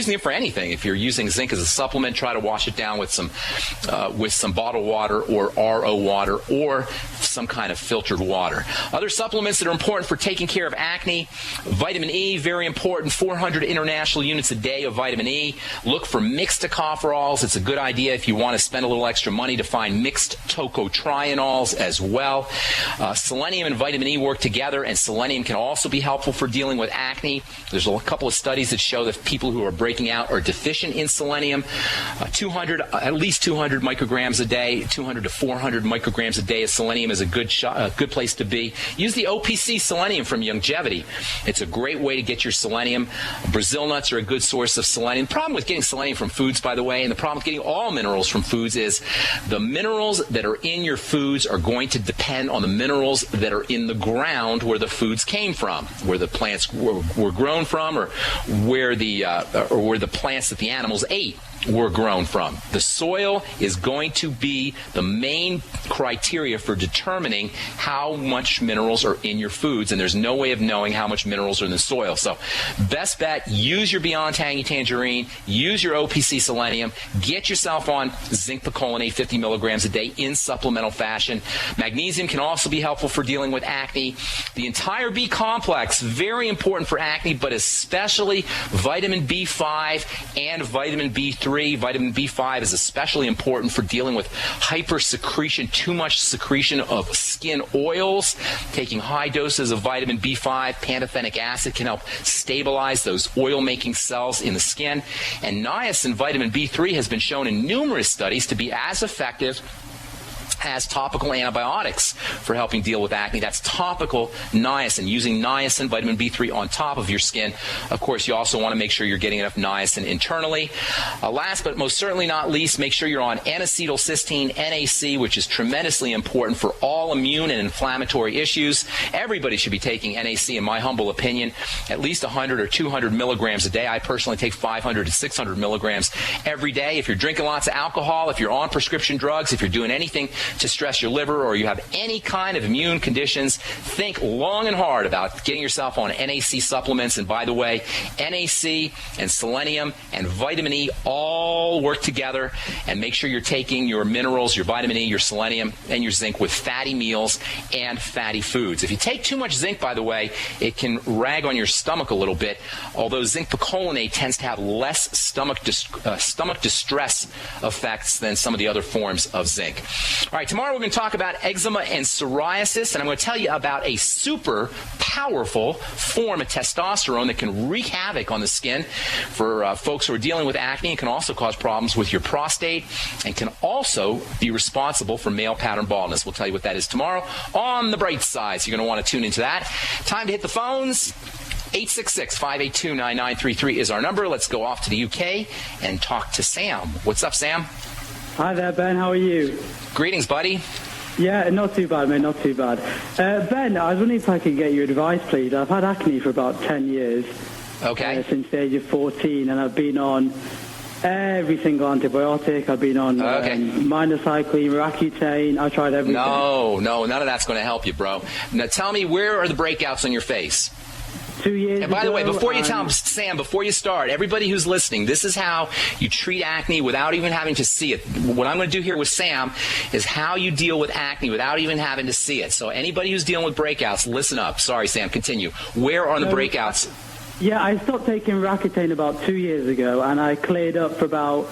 using it for anything. If you're using zinc as a supplement, try to wash it down with some bottled water or RO water or some kind of filtered water. Other supplements that are important for taking care of acne: vitamin E, very important, 400 international units a day of vitamin E. Look for mixed tocopherols. It's a good idea if you want to spend a little extra money to find mixed tocotrienols as well. Selenium and vitamin E work together, and selenium can also be helpful for dealing with acne. There's a couple of studies that show that people who are breaking out are deficient in selenium. At least 200 micrograms a day, 200 to 400 micrograms a day of selenium is a good place to be. Use the OPC selenium from Longevity. It's a great way to get your selenium. Brazil nuts are a good source of selenium. The problem with getting selenium from foods, by the way, and the problem with getting all minerals from foods is the minerals that are in your foods are going to depend on the minerals that are in the ground where the foods came from, where the plants were grown from, or where the plants that the animals ate were grown from. The soil is going to be the main criteria for determining how much minerals are in your foods, and there's no way of knowing how much minerals are in the soil. So best bet, use your Beyond Tangy Tangerine, use your OPC Selenium, get yourself on zinc picolinate 50 milligrams a day in supplemental fashion. Magnesium can also be helpful for dealing with acne. The entire B complex, very important for acne, but especially vitamin B5 and vitamin B3. Vitamin B5 is especially important for dealing with hypersecretion, too much secretion of skin oils. Taking high doses of vitamin B5, pantothenic acid, can help stabilize those oil-making cells in the skin. And niacin, vitamin B3, has been shown in numerous studies to be as effective as topical antibiotics for helping deal with acne. That's topical niacin, using niacin, vitamin B3, on top of your skin. Of course, you also want to make sure you're getting enough niacin internally. Last but most certainly not least, make sure you're on N-acetylcysteine, NAC, which is tremendously important for all immune and inflammatory issues. Everybody should be taking NAC, in my humble opinion, at least 100 or 200 milligrams a day. I personally take 500 to 600 milligrams every day. If you're drinking lots of alcohol, if you're on prescription drugs, if you're doing anything to stress your liver, or you have any kind of immune conditions, think long and hard about getting yourself on NAC supplements. And by the way, NAC and selenium and vitamin E all work together. And make sure you're taking your minerals, your vitamin E, your selenium, and your zinc with fatty meals and fatty foods. If you take too much zinc, by the way, it can rag on your stomach a little bit, although zinc picolinate tends to have less stomach distress effects than some of the other forms of zinc. All right, tomorrow we're going to talk about eczema and psoriasis, and I'm going to tell you about a super powerful form of testosterone that can wreak havoc on the skin for folks who are dealing with acne, and can also cause problems with your prostate, and can also be responsible for male pattern baldness. We'll tell you what that is tomorrow on The Bright Side, so you're going to want to tune into that. Time to hit the phones. 866-582-9933 is our number. Let's go off to the UK and talk to Sam. What's up, Sam? Hi there, Ben. How are you? Greetings, buddy. Yeah, not too bad, mate, not too bad. Ben, I was wondering if I could get your advice, please. I've had acne for about 10 years. Okay. Since the age of 14, and I've been on every single antibiotic. I've been on minocycline, Roaccutane. I tried everything. No, none of that's going to help you, bro. Now tell me, where are the breakouts on your face? 2 years ago. And by the way, before you tell them, Sam, before you start, everybody who's listening, this is how you treat acne without even having to see it. What I'm going to do here with Sam is how you deal with acne without even having to see it. So anybody who's dealing with breakouts, listen up. Sorry, Sam, continue. Where are the breakouts? Yeah, I stopped taking Roaccutane about 2 years ago, and I cleared up for about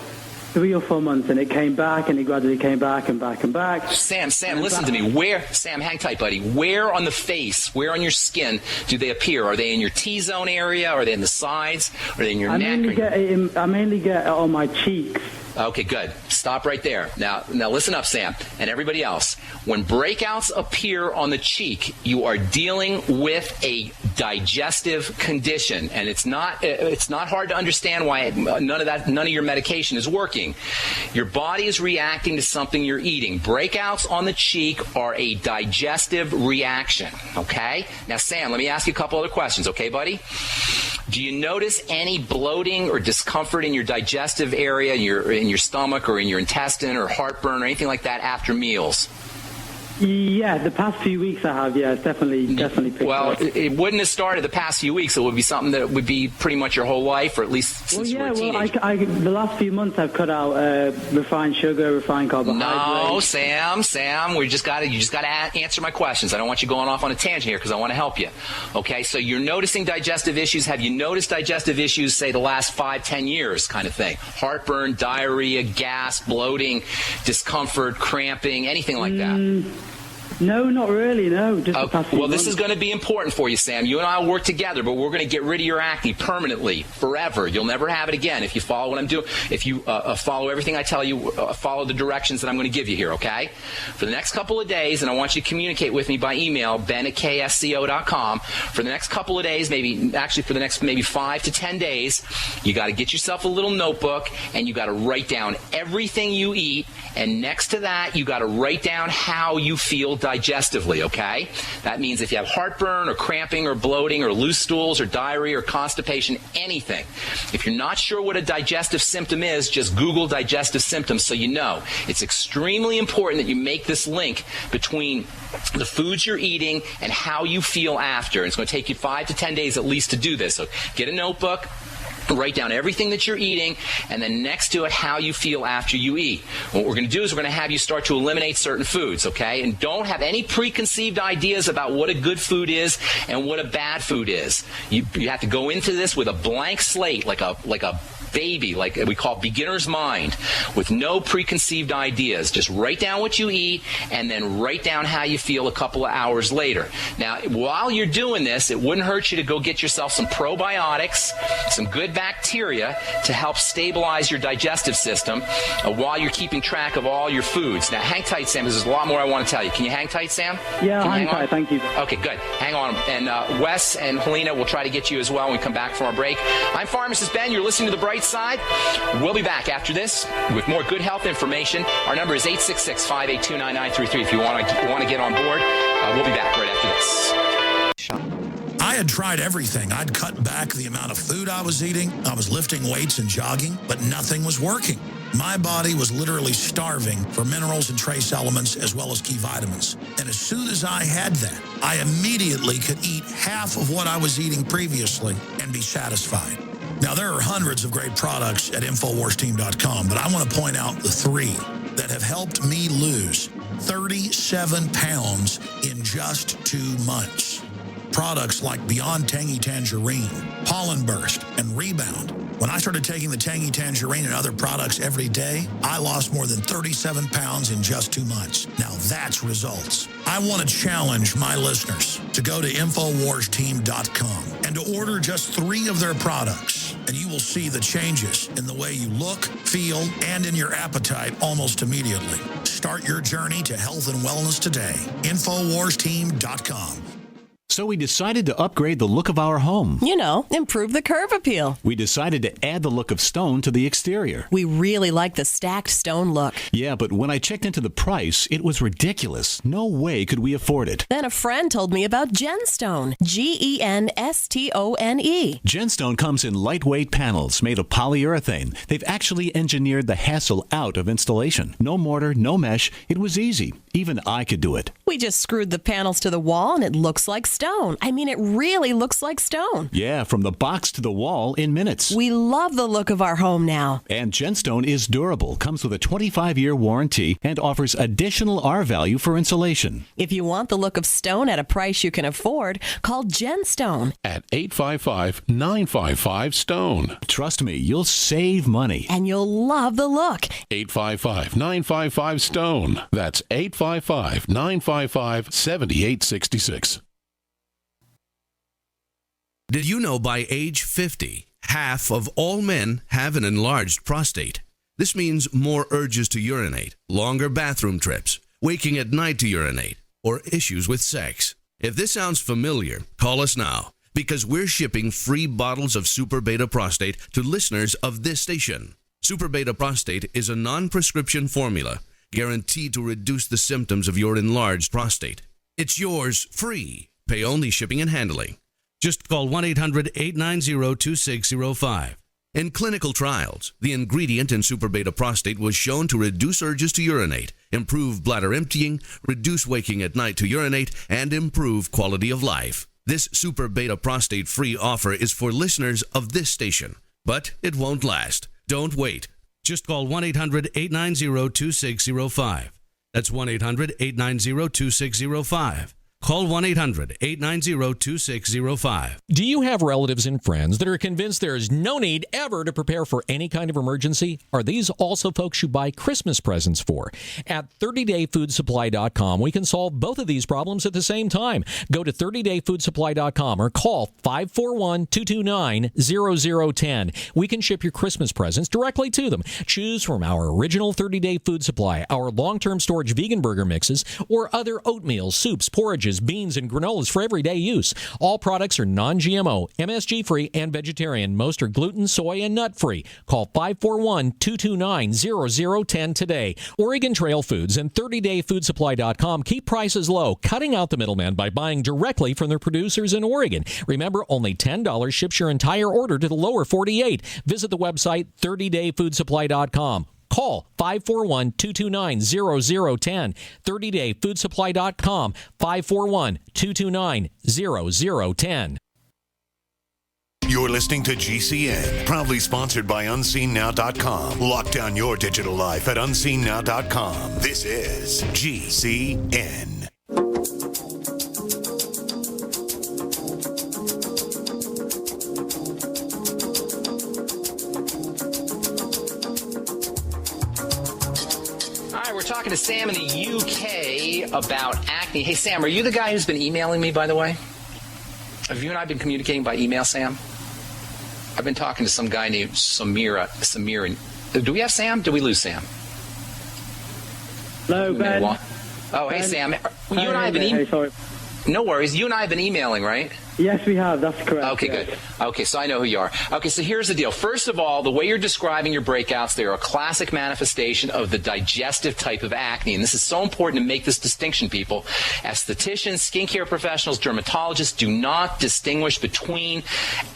3 or 4 months, and it came back, and it gradually came back and back and back. Sam, listen to me. Sam, hang tight, buddy. Where on the face, where on your skin do they appear? Are they in your T-zone area? Are they in the sides? Are they in your neck? I mainly get it on my cheeks. Okay, good. Stop right there. Now listen up, Sam, and everybody else. When breakouts appear on the cheek, you are dealing with a digestive condition, and it's not hard to understand why none of your medication is working. Your body is reacting to something you're eating. Breakouts on the cheek are a digestive reaction, okay? Now, Sam, let me ask you a couple other questions, okay, buddy? Do you notice any bloating or discomfort in your digestive area, in your stomach or in your intestine, or heartburn or anything like that after meals? Yeah, the past few weeks I have. Yeah, it's definitely picked up. It wouldn't have started the past few weeks. It would be something that would be pretty much your whole life, or at least since you were a teenager. The last few months I've cut out refined sugar, refined carbohydrates. No, Sam, you just got to answer my questions. I don't want you going off on a tangent here because I want to help you. Okay, so you're noticing digestive issues. Have you noticed digestive issues, say, the last 5-10 years kind of thing? Heartburn, diarrhea, gas, bloating, discomfort, cramping, anything like that? No, not really, no. Just the past few months. This is going to be important for you, Sam. You and I will work together, but we're going to get rid of your acne permanently, forever. You'll never have it again if you follow what I'm doing. If you follow everything I tell you, follow the directions that I'm going to give you here, okay? For the next couple of days, and I want you to communicate with me by email, ben@ksco.com. For the next couple of days, for the next 5 to 10 days, you got to get yourself a little notebook, and you got to write down everything you eat, and next to that, you got to write down how you feel digestively, okay? That means if you have heartburn or cramping or bloating or loose stools or diarrhea or constipation, anything. If you're not sure what a digestive symptom is, just Google digestive symptoms so you know. It's extremely important that you make this link between the foods you're eating and how you feel after. And it's going to take you 5 to 10 days at least to do this. So get a notebook. Write down everything that you're eating, and then next to it, how you feel after you eat. What we're going to do is we're going to have you start to eliminate certain foods, okay? And don't have any preconceived ideas about what a good food is and what a bad food is. You have to go into this with a blank slate, like a baby, like we call beginner's mind, with no preconceived ideas. Just write down what you eat and then write down how you feel a couple of hours later. Now, while you're doing this, it wouldn't hurt you to go get yourself some probiotics, some good bacteria to help stabilize your digestive system while you're keeping track of all your foods. Now, hang tight, Sam, because there's a lot more I want to tell you. Can you hang tight, Sam? Yeah, hang tight. Thank you. Okay, good. Hang on. And Wes and Helena will try to get you as well when we come back from our break. I'm Pharmacist Ben. You're listening to The Bright Side. We'll be back after this with more good health information. Our number is 866-582-9933 if you want to get on board. We'll be back right after this. I had tried everything. I'd cut back the amount of food I was eating. I was lifting weights and jogging, but nothing was working. My body was literally starving for minerals and trace elements as well as key vitamins. And as soon as I had that, I immediately could eat half of what I was eating previously and be satisfied. Now, there are hundreds of great products at InfoWarsTeam.com, but I want to point out the 3 that have helped me lose 37 pounds in just 2 months. Products like Beyond Tangy Tangerine, Pollen Burst, and Rebound. When I started taking the Tangy Tangerine and other products every day, I lost more than 37 pounds in just 2 months. Now that's results. I want to challenge my listeners to go to InfoWarsTeam.com and to order just 3 of their products, and you will see the changes in the way you look, feel, and in your appetite almost immediately. Start your journey to health and wellness today. InfoWarsTeam.com. So we decided to upgrade the look of our home. You know, improve the curb appeal. We decided to add the look of stone to the exterior. We really like the stacked stone look. Yeah, but when I checked into the price, it was ridiculous. No way could we afford it. Then a friend told me about Genstone. Genstone. Genstone comes in lightweight panels made of polyurethane. They've actually engineered the hassle out of installation. No mortar, no mesh. It was easy. Even I could do it. We just screwed the panels to the wall and it looks like stone. I mean, it really looks like stone. Yeah, from the box to the wall in minutes. We love the look of our home now. And Genstone is durable, comes with a 25-year warranty, and offers additional R-value for insulation. If you want the look of stone at a price you can afford, call Genstone at 855-955-STONE. Trust me, you'll save money. And you'll love the look. 855-955-STONE. That's 855-955-7866. Did you know by age 50, half of all men have an enlarged prostate? This means more urges to urinate, longer bathroom trips, waking at night to urinate, or issues with sex. If this sounds familiar, call us now, because we're shipping free bottles of Super Beta Prostate to listeners of this station. Super Beta Prostate is a non-prescription formula guaranteed to reduce the symptoms of your enlarged prostate. It's yours free. Pay only shipping and handling. Just call 1-800-890-2605. In clinical trials, the ingredient in Super Beta Prostate was shown to reduce urges to urinate improve bladder emptying, reduce waking at night to urinate, and improve quality of life. This Super Beta Prostate free offer is for listeners of this station, but it won't last. Don't wait. Just call 1-800-890-2605. That's 1-800-890-2605. Call 1-800-890-2605. Do you have relatives and friends that are convinced there is no need ever to prepare for any kind of emergency? Are these also folks you buy Christmas presents for? At 30dayfoodsupply.com, we can solve both of these problems at the same time. Go to 30dayfoodsupply.com or call 541-229-0010. We can ship your Christmas presents directly to them. Choose from our original 30-day food supply, our long-term storage vegan burger mixes, or other oatmeal, soups, porridges, beans, and granolas for everyday use. All products are non-GMO, MSG-free, and vegetarian. Most are gluten, soy, and nut-free. Call 541-229-0010 today. Oregon Trail Foods and 30dayfoodsupply.com keep prices low, cutting out the middleman by buying directly from their producers in Oregon. Remember, only $10 ships your entire order to the lower 48. Visit the website 30dayfoodsupply.com. Call 541-229-0010. 30dayfoodsupply.com, 541-229-0010. You're listening to GCN, proudly sponsored by UnseenNow.com. Lock down your digital life at UnseenNow.com. This is GCN. We're talking to Sam in the UK about acne. Hey, Sam, are you the guy who's been emailing me, by the way? Have you and I been communicating by email, Sam? I've been talking to some guy named Samir. Do we have Sam? Did we lose Sam? Hello, Ben. Oh, hey, Sam. You and I have been emailing. No worries. You and I have been emailing, right? Yes, we have. That's correct. Okay, yes. Good. Okay, so I know who you are. Okay, so here's the deal. First of all, the way you're describing your breakouts, they are a classic manifestation of the digestive type of acne. And this is so important to make this distinction, people. Estheticians, skincare professionals, dermatologists do not distinguish between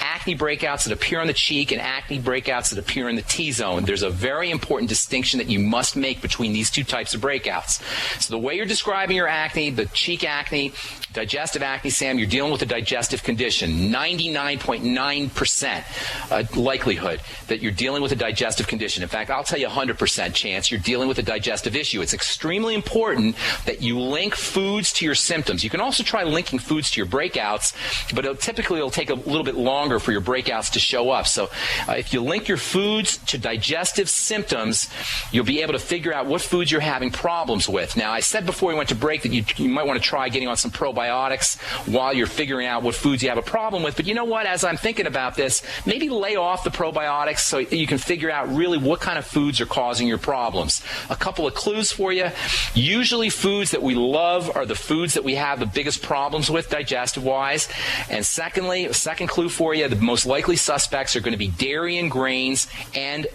acne breakouts that appear on the cheek and acne breakouts that appear in the T-zone. There's a very important distinction that you must make between these two types of breakouts. So the way you're describing your acne, the cheek acne, digestive acne, Sam, you're dealing with a digestive condition. 99.9% likelihood that you're dealing with a digestive condition. In fact, I'll tell you 100% chance you're dealing with a digestive issue. It's extremely important that you link foods to your symptoms. You can also try linking foods to your breakouts, but typically it'll take a little bit longer for your breakouts to show up. So if you link your foods to digestive symptoms, you'll be able to figure out what foods you're having problems with. Now, I said before we went to break that you might want to try getting on some probiotics while you're figuring out what foods you have a problem with. But you know what? As I'm thinking about this, maybe lay off the probiotics so you can figure out really what kind of foods are causing your problems. A couple of clues for you. Usually foods that we love are the foods that we have the biggest problems with digestive-wise. And secondly, a second clue for you, the most likely suspects are going to be dairy and grains and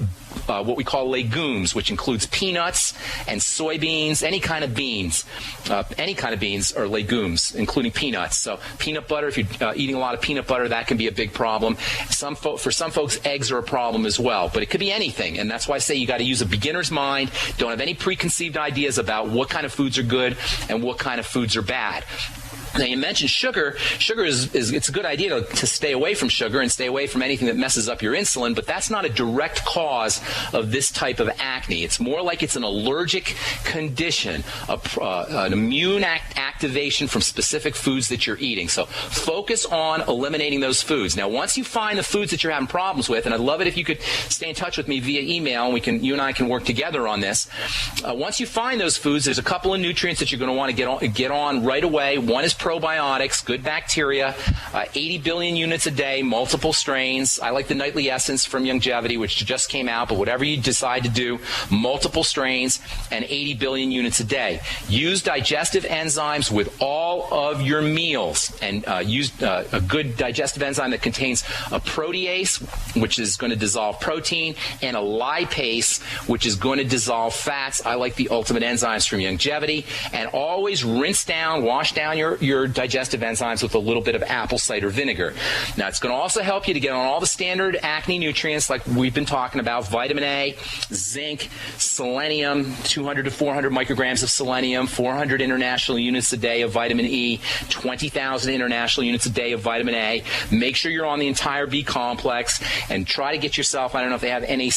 what we call legumes, which includes peanuts and soybeans, any kind of beans. Any kind of beans are legumes, including peanuts. So peanut butter, if you're eating a lot of peanut butter, that can be a big problem. For some folks, eggs are a problem as well. But it could be anything. And that's why I say you got to use a beginner's mind. Don't have any preconceived ideas about what kind of foods are good and what kind of foods are bad. Now, you mentioned sugar. Sugar it's a good idea to stay away from sugar and stay away from anything that messes up your insulin, but that's not a direct cause of this type of acne. It's more like it's an allergic condition, an immune activation from specific foods that you're eating. So focus on eliminating those foods. Now, once you find the foods that you're having problems with, and I'd love it if you could stay in touch with me via email, and you and I can work together on this. Once you find those foods, there's a couple of nutrients that you're going to want to get on right away. One is probiotics, good bacteria, 80 billion units a day, multiple strains. I like the Nightly Essence from Longevity, which just came out, but whatever you decide to do, multiple strains and 80 billion units a day. Use digestive enzymes with all of your meals, and use a good digestive enzyme that contains a protease, which is going to dissolve protein, and a lipase, which is going to dissolve fats. I like the Ultimate Enzymes from Longevity. And always wash down your your digestive enzymes with a little bit of apple cider vinegar. Now, it's going to also help you to get on all the standard acne nutrients like we've been talking about: vitamin A, zinc, selenium, 200 to 400 micrograms of selenium, 400 international units a day of vitamin E, 20,000 international units a day of vitamin A. Make sure you're on the entire B complex and try to get yourself, I don't know if they have NAC